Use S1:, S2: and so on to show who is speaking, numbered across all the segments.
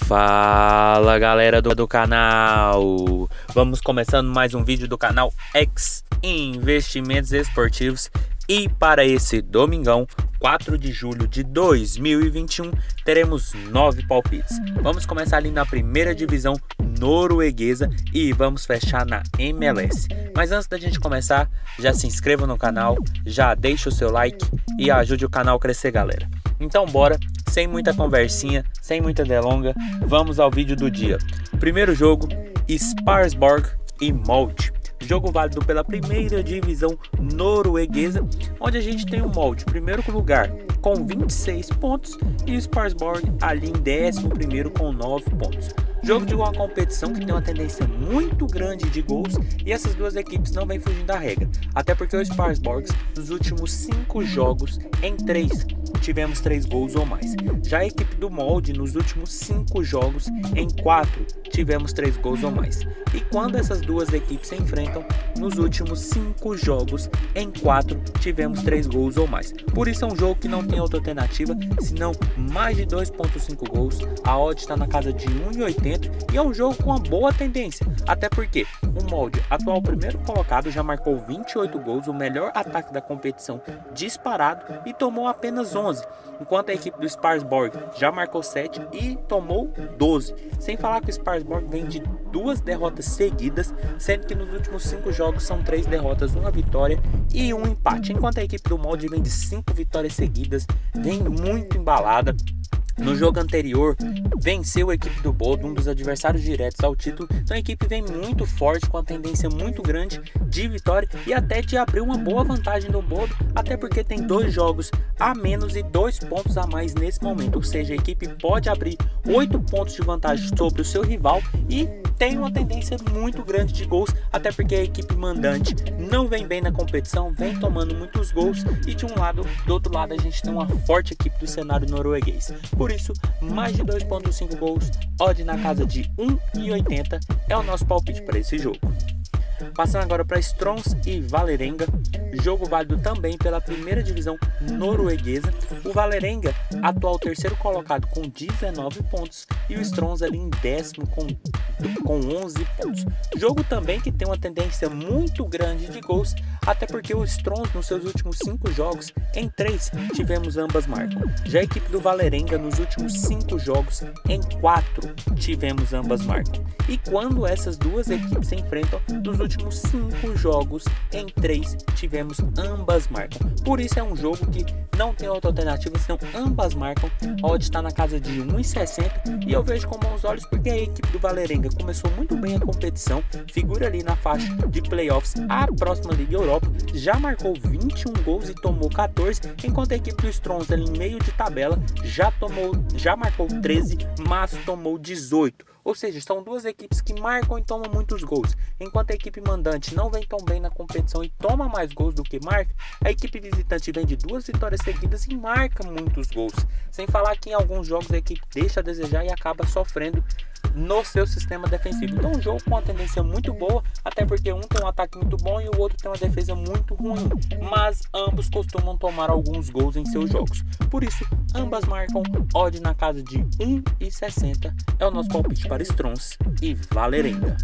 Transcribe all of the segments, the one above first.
S1: Fala galera do canal, vamos começando mais um vídeo do canal X Investimentos Esportivos. E para esse domingão, 4 de julho de 2021, teremos 9 palpites. Vamos começar ali na primeira divisão norueguesa e vamos fechar na MLS. Mas antes da gente começar, já se inscreva no canal, já deixa o seu like e ajude o canal a crescer, galera. Então bora, sem muita conversinha, sem muita delonga, vamos ao vídeo do dia. Primeiro jogo, Sarpsborg e Molde. Jogo válido pela primeira divisão norueguesa, onde a gente tem o Molde, primeiro lugar, com 26 pontos, e o Sarpsborg ali em 11º com 9 pontos. Jogo de uma competição que tem uma tendência muito grande de gols e essas duas equipes não vêm fugindo da regra. Até porque o Sarpsborg, nos últimos 5 jogos, em 3 tivemos 3 gols ou mais. Já a equipe do Molde, nos últimos 5 jogos, em 4 tivemos 3 gols ou mais. E quando essas duas equipes se enfrentam, nos últimos 5 jogos, em 4 tivemos 3 gols ou mais. Por isso é um jogo que não tem outra alternativa, senão mais de 2.5 gols. A odd está na casa de 1,80 e é um jogo com uma boa tendência. Até porque o Molde, atual primeiro colocado, já marcou 28 gols, o melhor ataque da competição disparado, e tomou apenas 11. Enquanto a equipe do Sarpsborg já marcou 7 e tomou 12. Sem falar que o Sarpsborg vem de 2 derrotas seguidas, sendo que nos últimos 5 jogos são 3 derrotas, 1 vitória e 1 empate. Enquanto a equipe do Molde vem de 5 vitórias seguidas, vem muito embalada. No jogo anterior, venceu a equipe do Bodo, um dos adversários diretos ao título. Então a equipe vem muito forte, com a tendência muito grande de vitória e até de abrir uma boa vantagem do Bodo, até porque tem 2 jogos a menos e 2 pontos a mais nesse momento. Ou seja, a equipe pode abrir 8 pontos de vantagem sobre o seu rival e tem uma tendência muito grande de gols, até porque a equipe mandante não vem bem na competição, vem tomando muitos gols, e do outro lado a gente tem uma forte equipe do cenário norueguês. Por isso, mais de 2.5 gols, odd na casa de 1,80 é o nosso palpite para esse jogo. Passando agora para Strømsgodset e Vålerenga, jogo válido também pela primeira divisão norueguesa. O Vålerenga, atual terceiro colocado com 19 pontos, e o Strømsgodset ali em 10º com 11 pontos. Jogo também que tem uma tendência muito grande de gols, até porque o Strømsgodset nos seus últimos 5 jogos, em 3 tivemos ambas marcam. Já a equipe do Vålerenga nos últimos 5 jogos, em 4 tivemos ambas marcam. E quando essas duas equipes se enfrentam, nos últimos 5 jogos, em 3 tivemos ambas marcam. Por isso é um jogo que não tem outra alternativa senão ambas marcam. A odd está na casa de 1,60 e eu vejo com bons olhos porque a equipe do Vålerenga começou muito bem a competição, figura ali na faixa de playoffs a próxima Liga Europa, já marcou 21 gols e tomou 14, enquanto a equipe do Strømsgodset ali em meio de tabela já marcou 13, mas tomou 18. Ou seja, são duas equipes que marcam e tomam muitos gols. Enquanto a equipe mandante não vem tão bem na competição e toma mais gols do que marca, a equipe visitante vem de 2 vitórias seguidas e marca muitos gols. Sem falar que em alguns jogos a equipe deixa a desejar e acaba sofrendo no seu sistema defensivo. Então um jogo com uma tendência muito boa, até porque um tem um ataque muito bom e o outro tem uma defesa muito ruim, mas ambos costumam tomar alguns gols em seus jogos. Por isso, ambas marcam, odd na casa de 1,60 é o nosso palpite para Strømsgodset e Vålerenga.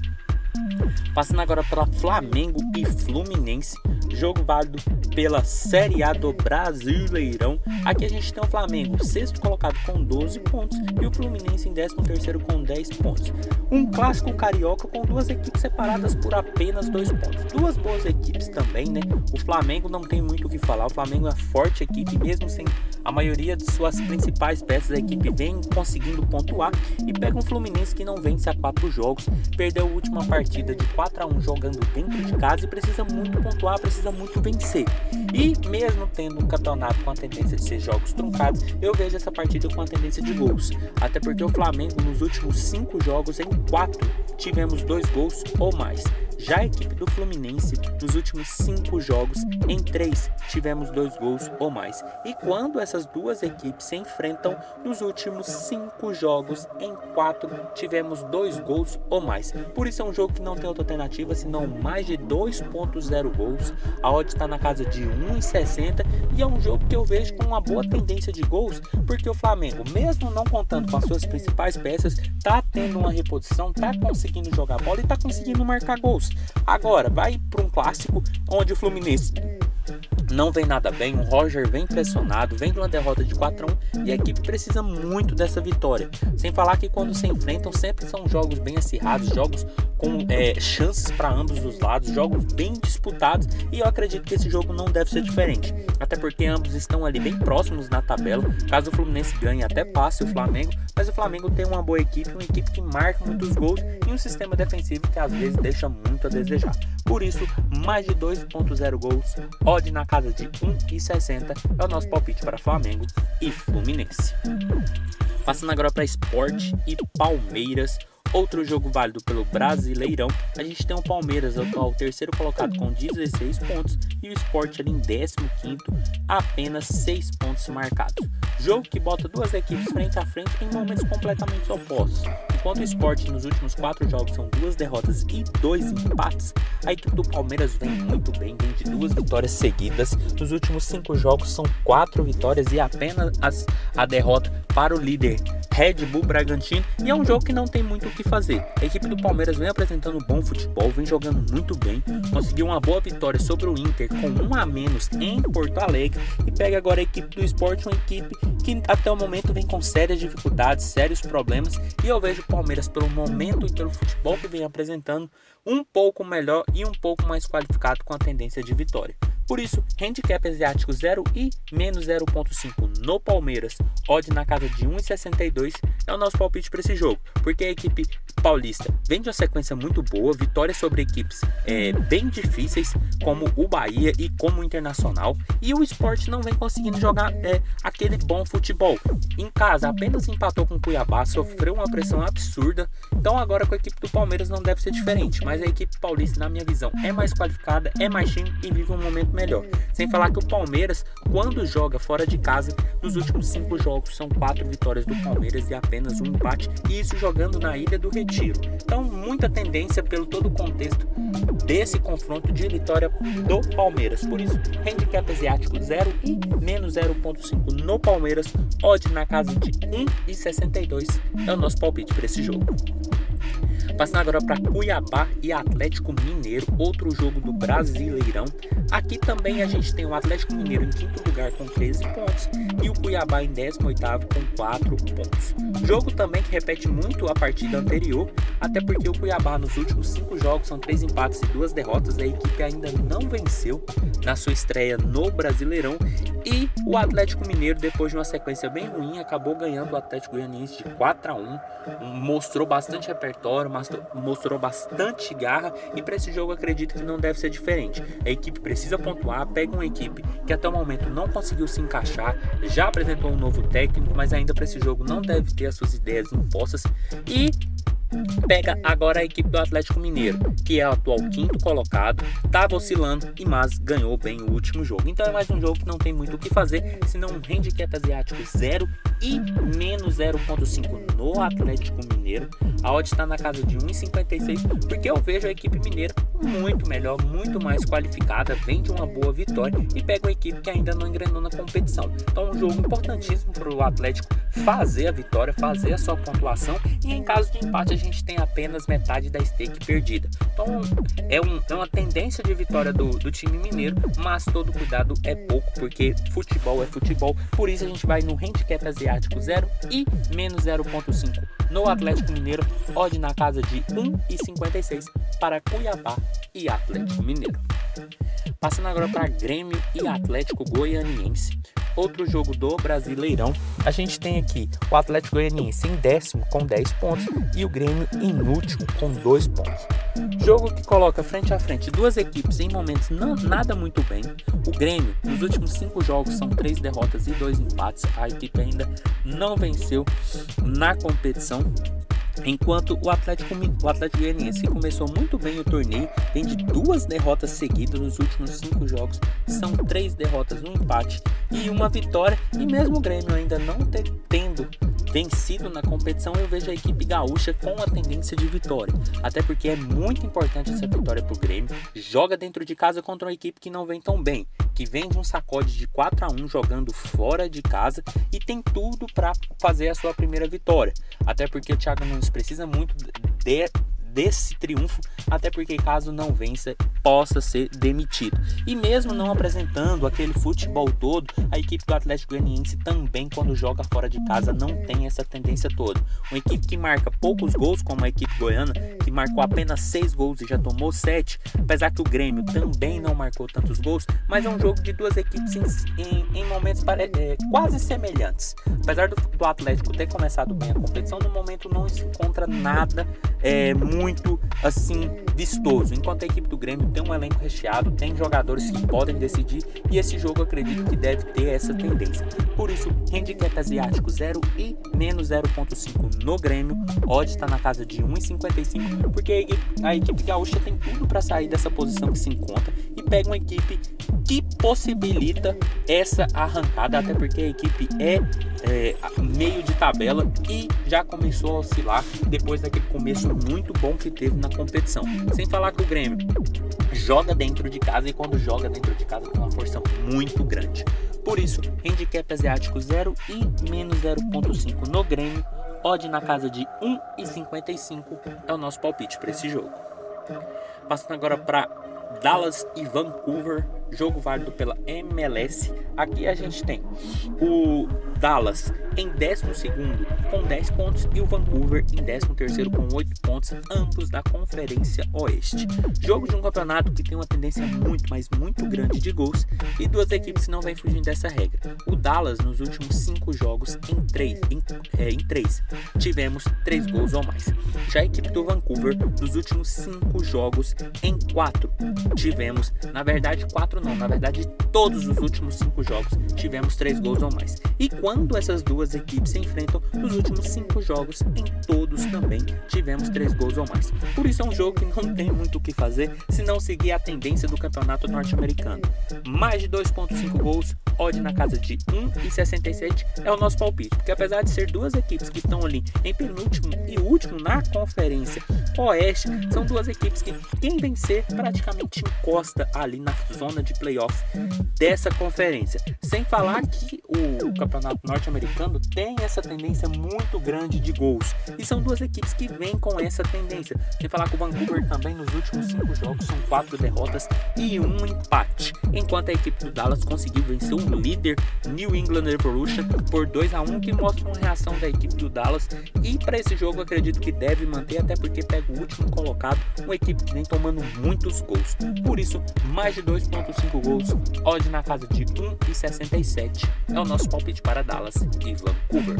S1: Passando agora para Flamengo e Fluminense, jogo válido pela Série A do Brasileirão. Aqui a gente tem o Flamengo, sexto colocado com 12 pontos, e o Fluminense em 13º com 10 pontos. Um clássico carioca com duas equipes separadas por apenas 2 pontos. Duas boas equipes também, né? O Flamengo não tem muito o que falar, o Flamengo é uma forte equipe, mesmo sem a maioria de suas principais peças, a equipe vem conseguindo pontuar, e pega um Fluminense que não vence há 4 jogos, perdeu a última partida de 4-1 jogando dentro de casa e precisa muito pontuar, precisa muito vencer. E mesmo tendo um campeonato com a tendência de ser jogos truncados, eu vejo essa partida com a tendência de gols. Até porque o Flamengo nos últimos 5 jogos, em 4 tivemos 2 gols ou mais. Já a equipe do Fluminense, nos últimos 5 jogos, em 3 tivemos 2 gols ou mais. E quando essas essas duas equipes se enfrentam nos últimos 5 jogos, em 4 tivemos 2 gols ou mais. Por isso é um jogo que não tem outra alternativa senão mais de 2.0 gols. A odd está na casa de 1,60 e é um jogo que eu vejo com uma boa tendência de gols, porque o Flamengo, mesmo não contando com as suas principais peças, tá tendo uma reposição, tá conseguindo jogar bola e tá conseguindo marcar gols. Agora vai para um clássico onde o Fluminense não vem nada bem, o Roger vem pressionado, vem de uma derrota de 4-1 e a equipe precisa muito dessa vitória. Sem falar que quando se enfrentam sempre são jogos bem acirrados, jogos com chances para ambos os lados, jogos bem disputados, e eu acredito que esse jogo não deve ser diferente, até porque ambos estão ali bem próximos na tabela. Caso o Fluminense ganhe, até passe o Flamengo, mas o Flamengo tem uma boa equipe, uma equipe que marca muitos gols e um sistema defensivo que às vezes deixa muito a desejar. Por isso, mais de 2.0 gols, odd na casa de 1,60 é o nosso palpite para Flamengo e Fluminense. Passando agora para Sport e Palmeiras, outro jogo válido pelo Brasileirão. A gente tem o Palmeiras, atual terceiro colocado, com 16 pontos, e o Sport ali em 15º, apenas 6 pontos marcados. Jogo que bota duas equipes frente a frente em momentos completamente opostos. Enquanto o Sport nos últimos 4 jogos são 2 derrotas e 2 empates, a equipe do Palmeiras vem muito bem, vem de 2 vitórias seguidas. Nos últimos 5 jogos são 4 vitórias e apenas a derrota para o líder Red Bull Bragantino, e é um jogo que não tem muito o que fazer. A equipe do Palmeiras vem apresentando bom futebol, vem jogando muito bem, conseguiu uma boa vitória sobre o Inter com 1 a menos em Porto Alegre, e pega agora a equipe do Sport, uma equipe que até o momento vem com sérias dificuldades, sérios problemas, e eu vejo o Palmeiras, pelo momento e pelo futebol que vem apresentando, um pouco melhor e um pouco mais qualificado, com a tendência de vitória. Por isso, handicap asiático 0 e menos 0.5 no Palmeiras, odd na casa de 1,62 é o nosso palpite para esse jogo, porque a equipe paulista vem de uma sequência muito boa, vitórias sobre equipes bem difíceis, como o Bahia e como o Internacional, e o Sport não vem conseguindo jogar aquele bom futebol. Em casa, apenas empatou com o Cuiabá, sofreu uma pressão absurda, então agora com a equipe do Palmeiras não deve ser diferente, mas a equipe paulista, na minha visão, é mais qualificada, é mais time e vive um momento melhor. Sem falar que o Palmeiras, quando joga fora de casa, nos últimos 5 jogos são 4 vitórias do Palmeiras e apenas 1 empate, e isso jogando na Ilha do Retiro. Então, muita tendência pelo todo o contexto desse confronto de vitória do Palmeiras. Por isso, handicap asiático 0 e menos 0.5 no Palmeiras, odd na casa de 1,62 é o nosso palpite para esse jogo. Passando agora para Cuiabá e Atlético Mineiro, outro jogo do Brasileirão. Aqui também a gente tem o Atlético Mineiro em 5º lugar com 13 pontos e o Cuiabá em 18º com 4 pontos. Jogo também que repete muito a partida anterior, até porque o Cuiabá nos últimos 5 jogos são 3 empates e 2 derrotas. A equipe ainda não venceu na sua estreia no Brasileirão, e o Atlético Mineiro, depois de uma sequência bem ruim, acabou ganhando o Atlético Goianiense de 4-1, mostrou bastante repertório, mostrou bastante garra, e para esse jogo acredito que não deve ser diferente. A equipe precisa pontuar, pega uma equipe que até o momento não conseguiu se encaixar, já apresentou um novo técnico, mas ainda para esse jogo não deve ter as suas ideias impostas, e pega agora a equipe do Atlético Mineiro, que é o atual 5º colocado, estava oscilando, mas ganhou bem o último jogo. Então é mais um jogo que não tem muito o que fazer, senão um handicap asiático 0 e menos 0.5 no Atlético Mineiro. A odd está na casa de 1,56, porque eu vejo a equipe mineira muito melhor, muito mais qualificada, vem de uma boa vitória e pega uma equipe que ainda não engrenou na competição. Então é um jogo importantíssimo para o Atlético fazer a vitória, fazer a sua pontuação, e em caso de empate a gente tem apenas metade da stake perdida. Então é uma tendência de vitória do time mineiro, mas todo cuidado é pouco, porque futebol é futebol. Por isso a gente vai no handicap asiático 0 e menos 0.5 no Atlético Mineiro, odd na casa de 1,56 para Cuiabá e Atlético Mineiro. Passando agora para Grêmio e Atlético Goianiense, outro jogo do Brasileirão. A gente tem aqui o Atlético Goianiense em 10º com 10 pontos e o Grêmio em último com 2 pontos. Jogo que coloca frente a frente duas equipes em momentos nada muito bem. O Grêmio, nos últimos 5 jogos, são 3 derrotas e 2 empates. A equipe ainda não venceu na competição. Enquanto o Atlético Goianiense começou muito bem o torneio, vem de 2 derrotas seguidas nos últimos 5 jogos, são 3 derrotas, um empate e uma vitória, e mesmo o Grêmio ainda não tendo vencido na competição, eu vejo a equipe gaúcha com a tendência de vitória, até porque é muito importante essa vitória para o Grêmio. Joga dentro de casa contra uma equipe que não vem tão bem, que vem de um sacode de 4-1 jogando fora de casa e tem tudo para fazer a sua primeira vitória, até porque o Thiago Nunes precisa muito desse triunfo, até porque caso não vença, possa ser demitido. E mesmo não apresentando aquele futebol todo, a equipe do Atlético Goianiense também, quando joga fora de casa, não tem essa tendência toda. Uma equipe que marca poucos gols, como a equipe goiana, que marcou apenas 6 gols e já tomou 7, apesar que o Grêmio também não marcou tantos gols, mas é um jogo de duas equipes em momentos quase semelhantes. Apesar do Atlético ter começado bem a competição, no momento não se encontra nada muito assim vistoso, enquanto a equipe do Grêmio tem um elenco recheado, tem jogadores que podem decidir, e esse jogo eu acredito que deve ter essa tendência. Por isso, handicap asiático 0 e menos 0.5 no Grêmio, odd está na casa de 1,55, porque a equipe gaúcha tem tudo para sair dessa posição que se encontra e pega uma equipe que possibilita essa arrancada, até porque a equipe é meio de tabela e já começou a oscilar depois daquele começo muito bom que teve na competição. Sem falar que o Grêmio joga dentro de casa, e quando joga dentro de casa tem uma força muito grande. Por isso, handicap asiático 0 e menos 0.5 no Grêmio, odd na casa de 1,55 é o nosso palpite para esse jogo. Passando agora para Dallas e Vancouver, jogo válido pela MLS. Aqui a gente tem o Dallas em 12º com 10 pontos e o Vancouver em 13º com 8 pontos, ambos da Conferência Oeste. Jogo de um campeonato que tem uma tendência muito, mas muito grande de gols, e duas equipes não vêm fugindo dessa regra. O Dallas nos últimos 5 jogos em 3 tivemos 3 gols ou mais. Já a equipe do Vancouver nos últimos 5 jogos em 4 tivemos, na verdade todos os últimos 5 jogos tivemos 3 gols ou mais. E quando essas duas equipes se enfrentam, nos últimos 5 jogos, em todos também tivemos 3 gols ou mais. Por isso é um jogo que não tem muito o que fazer se não seguir a tendência do campeonato norte-americano. Mais de 2.5 gols, odd na casa de 1,67 é o nosso palpite, porque apesar de ser duas equipes que estão ali em penúltimo e último na Conferência Oeste, são duas equipes que quem vencer praticamente encosta ali na zona de playoff dessa conferência. Sem falar que o campeonato norte-americano tem essa tendência muito grande de gols, e são duas equipes que vêm com essa tendência. Sem falar que o Vancouver também nos últimos 5 jogos são 4 derrotas e um empate, enquanto a equipe do Dallas conseguiu vencer o líder New England Revolution por 2-1, que mostra uma reação da equipe do Dallas, e para esse jogo eu acredito que deve manter, até porque pega o último colocado, uma equipe que vem tomando muitos gols. Por isso, mais de 2.5 gols, odd na casa de 1,67 é o nosso palpite para Dallas e Vancouver.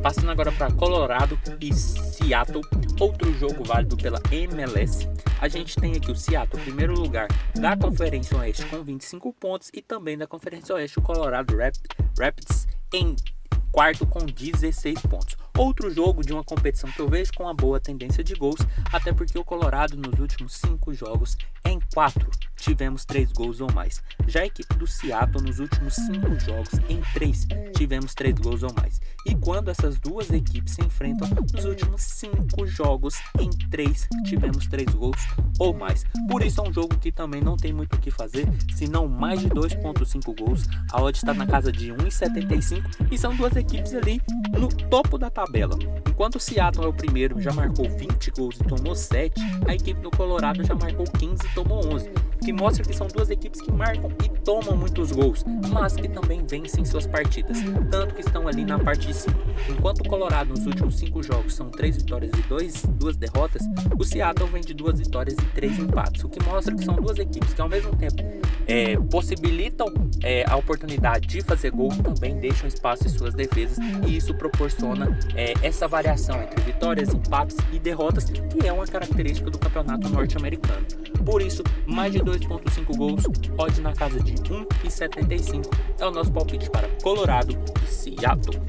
S1: Passando agora para Colorado e Seattle, outro jogo válido pela MLS. A gente tem aqui o Seattle, primeiro lugar da Conferência Oeste com 25 pontos, e também da Conferência Oeste o Colorado Rapids em quarto com 16 pontos. Outro jogo de uma competição que eu vejo com uma boa tendência de gols, até porque o Colorado nos últimos 5 jogos em 4 tivemos 3 gols ou mais. Já a equipe do Seattle nos últimos 5 jogos em 3 tivemos 3 gols ou mais. E quando essas duas equipes se enfrentam, nos últimos 5 jogos em 3 tivemos 3 gols ou mais. Por isso é um jogo que também não tem muito o que fazer, senão mais de 2.5 gols. A odd está na casa de 1,75 e são duas equipes ali no topo da tabela. Enquanto o Seattle é o primeiro, já marcou 20 gols e tomou 7, a equipe do Colorado já marcou 15 e tomou 11, o que mostra que são duas equipes que marcam e tomam muitos gols, mas que também vencem suas partidas, tanto que estão ali na parte de cima. Enquanto o Colorado nos últimos 5 jogos são 3 vitórias e 2 derrotas, o Seattle vem de 2 vitórias e 3 empates, o que mostra que são duas equipes que ao mesmo tempo possibilitam a oportunidade de fazer gol, também deixam espaço em suas defesas, e isso proporciona essa variação entre vitórias, empates e derrotas, que é uma característica do campeonato norte-americano. Por isso, mais de 2.5 gols, odd na casa de 1,75 é o nosso palpite para Colorado e Seattle.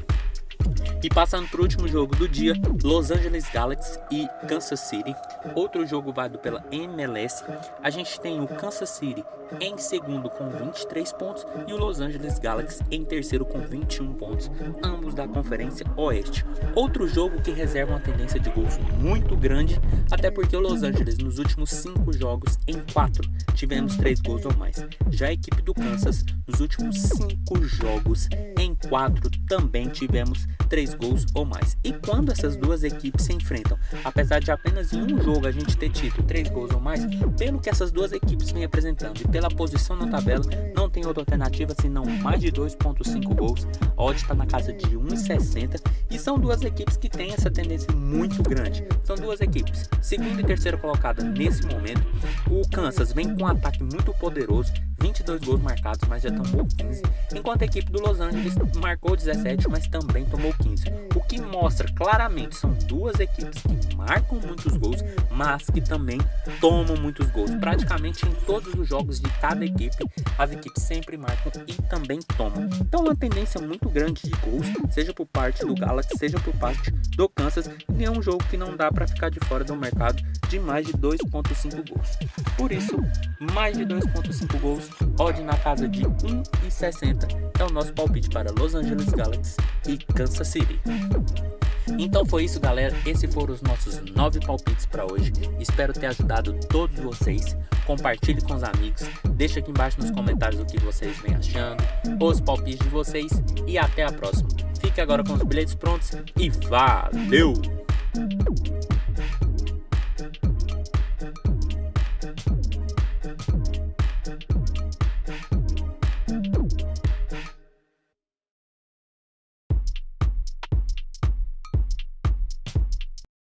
S1: E passando para o último jogo do dia, Los Angeles Galaxy e Kansas City. Outro jogo válido pela MLS. A gente tem o Kansas City em segundo com 23 pontos e o Los Angeles Galaxy em terceiro com 21 pontos, ambos da Conferência Oeste. Outro jogo que reserva uma tendência de gols muito grande, até porque o Los Angeles nos últimos 5 jogos, em 4, tivemos 3 gols ou mais. Já a equipe do Kansas, nos últimos 5 jogos, em 4, também tivemos 3 gols ou mais. E quando essas duas equipes se enfrentam, apesar de apenas em um jogo a gente ter tido 3 gols ou mais, pelo que essas duas equipes vêm apresentando e pela posição na tabela, não tem outra alternativa senão mais de 2.5 gols. A odd está na casa de 1,60 e são duas equipes que têm essa tendência muito grande. São duas equipes, segunda e terceira colocada nesse momento. O Kansas vem com um ataque muito poderoso, 22 gols marcados, mas já tomou 15, enquanto a equipe do Los Angeles marcou 17, mas também tomou 15. O que mostra claramente são duas equipes que marcam muitos gols, mas que também tomam muitos gols. Praticamente em todos os jogos de cada equipe, as equipes sempre marcam e também tomam. Então uma tendência muito grande de gols, seja por parte do Galaxy, seja por parte do Kansas, e é um jogo que não dá para ficar de fora do mercado de mais de 2.5 gols. Por isso, mais de 2.5 gols, odd na casa de 1,60 é o nosso palpite para Los Angeles Galaxy e Kansas City. Então foi isso, galera, esses foram os nossos 9 palpites para hoje. Espero ter ajudado todos vocês. Compartilhe com os amigos, deixa aqui embaixo nos comentários o que vocês vêm achando, os palpites de vocês e até a próxima. Fique agora com os bilhetes prontos e valeu!